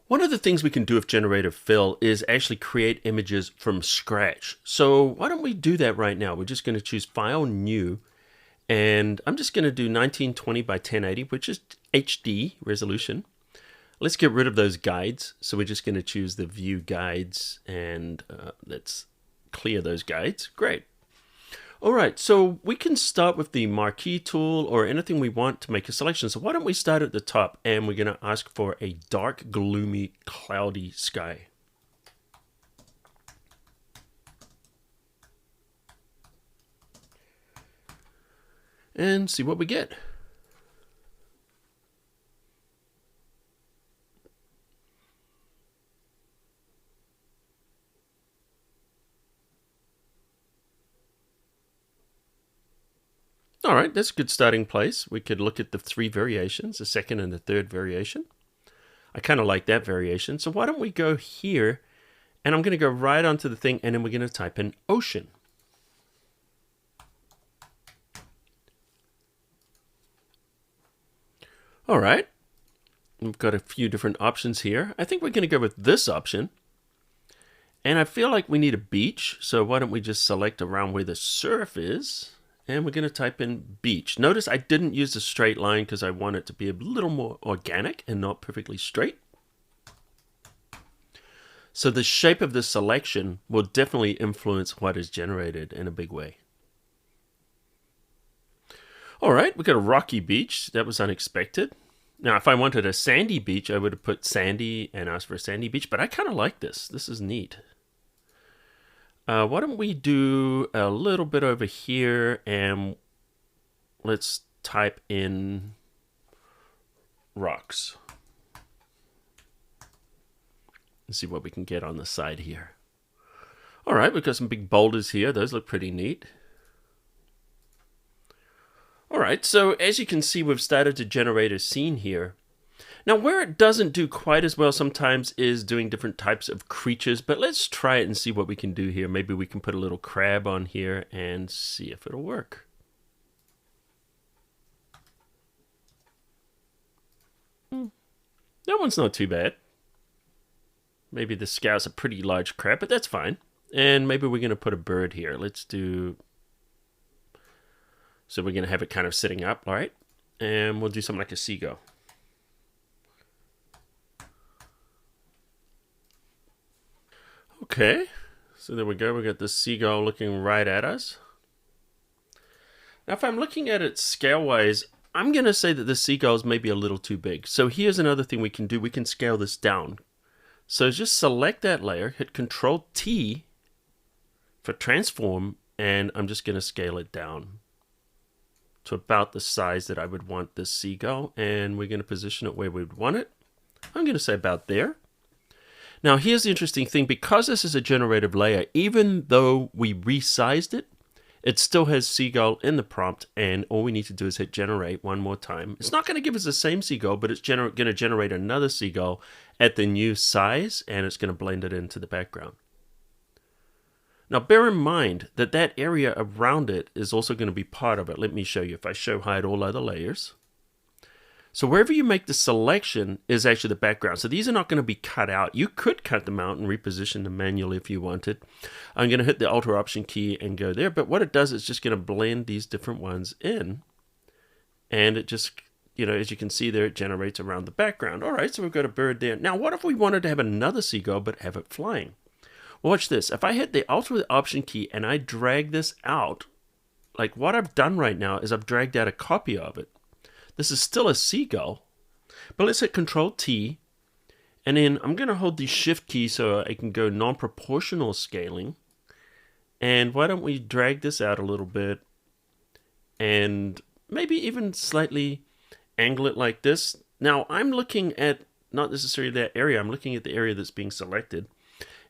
One of the things we can do with Generative Fill is actually create images from scratch. So why don't we do that right now? We're just going to choose File, New, and I'm just going to do 1920 by 1080, which is HD resolution. Let's get rid of those guides. So we're just going to choose the View Guides, and let's clear those guides. Great. All right, so we can start with the marquee tool or anything we want to make a selection. So why don't we start at the top, and we're going to ask for a dark, gloomy, cloudy sky. And see what we get. All right, that's a good starting place. We could look at the three variations, the second and the third variation. I kind of like that variation. So why don't we go here, and I'm going to go right onto the thing, and then we're going to type in ocean. All right, we've got a few different options here. I think we're going to go with this option. And I feel like we need a beach, so why don't we just select around where the surf is, and we're going to type in beach. Notice I didn't use a straight line because I want it to be a little more organic and not perfectly straight. So the shape of the selection will definitely influence what is generated in a big way. All right, we've got a rocky beach. That was unexpected. Now, if I wanted a sandy beach, I would have put sandy and asked for a sandy beach, but I kind of like this. This is neat. Why don't we do a little bit over here, and let's type in rocks. Let's see what we can get on the side here. All right, we've got some big boulders here. Those look pretty neat. All right, so as you can see, we've started to generate a scene here. Now, where it doesn't do quite as well sometimes is doing different types of creatures, but let's try it and see what we can do here. Maybe we can put a little crab on here and see if it'll work. That one's not too bad. Maybe the scow's a pretty large crab, but that's fine. And maybe we're going to put a bird here. Let's do... So we're going to have it kind of sitting up, all right? And we'll do something like a seagull. Okay, so there we go. We got the seagull looking right at us. Now, if I'm looking at it scale-wise, I'm going to say that the seagull is maybe a little too big. So here's another thing we can do. We can scale this down. So just select that layer, hit Control-T for transform, and I'm just going to scale it down to about the size that I would want this seagull, and we're going to position it where we would want it. I'm going to say about there. Now, here's the interesting thing. Because this is a generative layer, even though we resized it, it still has seagull in the prompt, and all we need to do is hit generate one more time. It's not going to give us the same seagull, but it's going to generate another seagull at the new size, and it's going to blend it into the background. Now, bear in mind that that area around it is also going to be part of it. Let me show you. If I show hide all other layers. So wherever you make the selection is actually the background. So these are not going to be cut out. You could cut them out and reposition them manually if you wanted. I'm going to hit the Alt or Option key and go there. But what it does is just going to blend these different ones in. And it just, you know, as you can see there, it generates around the background. All right, so we've got a bird there. Now, what if we wanted to have another seagull but have it flying? Well, watch this. If I hit the Alt or the Option key and I drag this out, like what I've done right now is I've dragged out a copy of it. This is still a seagull, but let's hit Control-T, and then I'm going to hold the Shift key so I can go non-proportional scaling. And why don't we drag this out a little bit and maybe even slightly angle it like this. Now, I'm looking at not necessarily that area. I'm looking at the area that's being selected,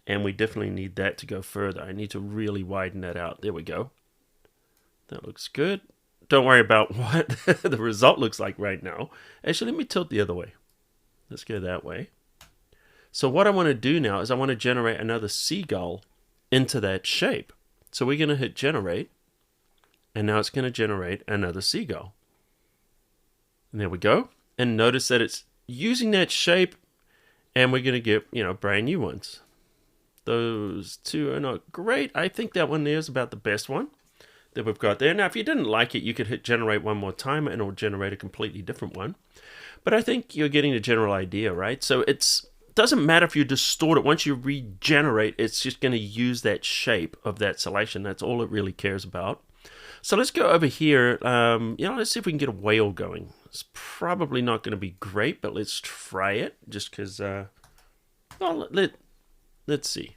and we definitely need that to go further. I need to really widen that out. There we go. That looks good. Don't worry about what the result looks like right now. Actually, let me tilt the other way. Let's go that way. So what I want to do now is I want to generate another seagull into that shape. So we're going to hit generate, and now it's going to generate another seagull. And there we go. And notice that it's using that shape, and we're going to get, brand new ones. Those two are not great. I think that one there is about the best one that we've got there. Now, if you didn't like it, you could hit generate one more time and it'll generate a completely different one. But I think you're getting the general idea, right? So it doesn't matter if you distort it. Once you regenerate, it's just going to use that shape of that selection. That's all it really cares about. So let's go over here. Let's see if we can get a whale going. It's probably not going to be great, but let's try it just because, let's see.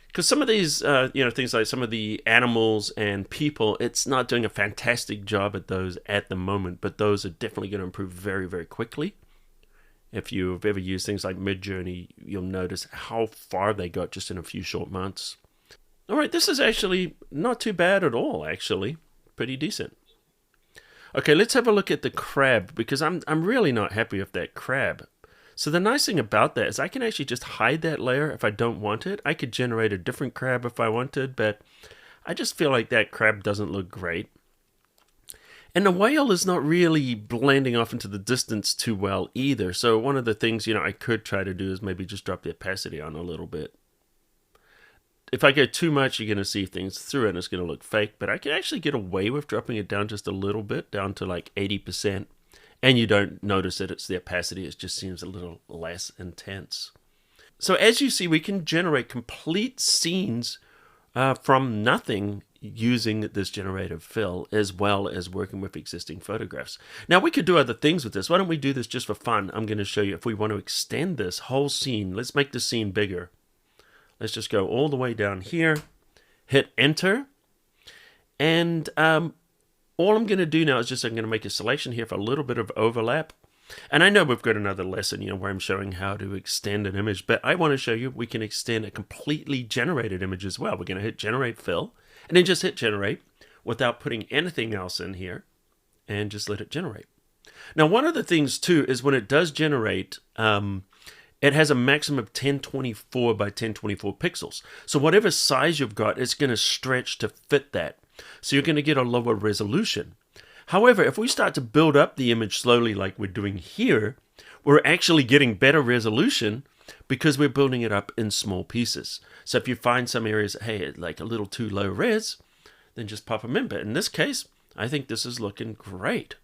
Because some of these, things like some of the animals and people, it's not doing a fantastic job at those at the moment, but those are definitely going to improve very, very quickly. If you've ever used things like Midjourney, you'll notice how far they got just in a few short months. All right, this is actually not too bad at all, actually. Pretty decent. Okay, let's have a look at the crab, because I'm really not happy with that crab. So the nice thing about that is I can actually just hide that layer if I don't want it. I could generate a different crab if I wanted, but I just feel like that crab doesn't look great. And the whale is not really blending off into the distance too well either. So one of the things, I could try to do is maybe just drop the opacity on a little bit. If I go too much, you're going to see things through it and it's going to look fake. But I can actually get away with dropping it down just a little bit, down to like 80%. And you don't notice that it's the opacity. It just seems a little less intense. So as you see, we can generate complete scenes from nothing using this generative fill, as well as working with existing photographs. Now, we could do other things with this. Why don't we do this just for fun? I'm going to show you if we want to extend this whole scene. Let's make the scene bigger. Let's just go all the way down here, hit enter, and all I'm going to do now is I'm going to make a selection here for a little bit of overlap. And I know we've got another lesson, where I'm showing how to extend an image, but I want to show you we can extend a completely generated image as well. We're going to hit generate fill, and then just hit generate without putting anything else in here, and just let it generate. Now, one of the things too is when it does generate, it has a maximum of 1024 by 1024 pixels. So whatever size you've got, it's going to stretch to fit that. So you're going to get a lower resolution. However, if we start to build up the image slowly like we're doing here, we're actually getting better resolution because we're building it up in small pieces. So if you find some areas, hey, like a little too low res, then just pop them in. But in this case, I think this is looking great.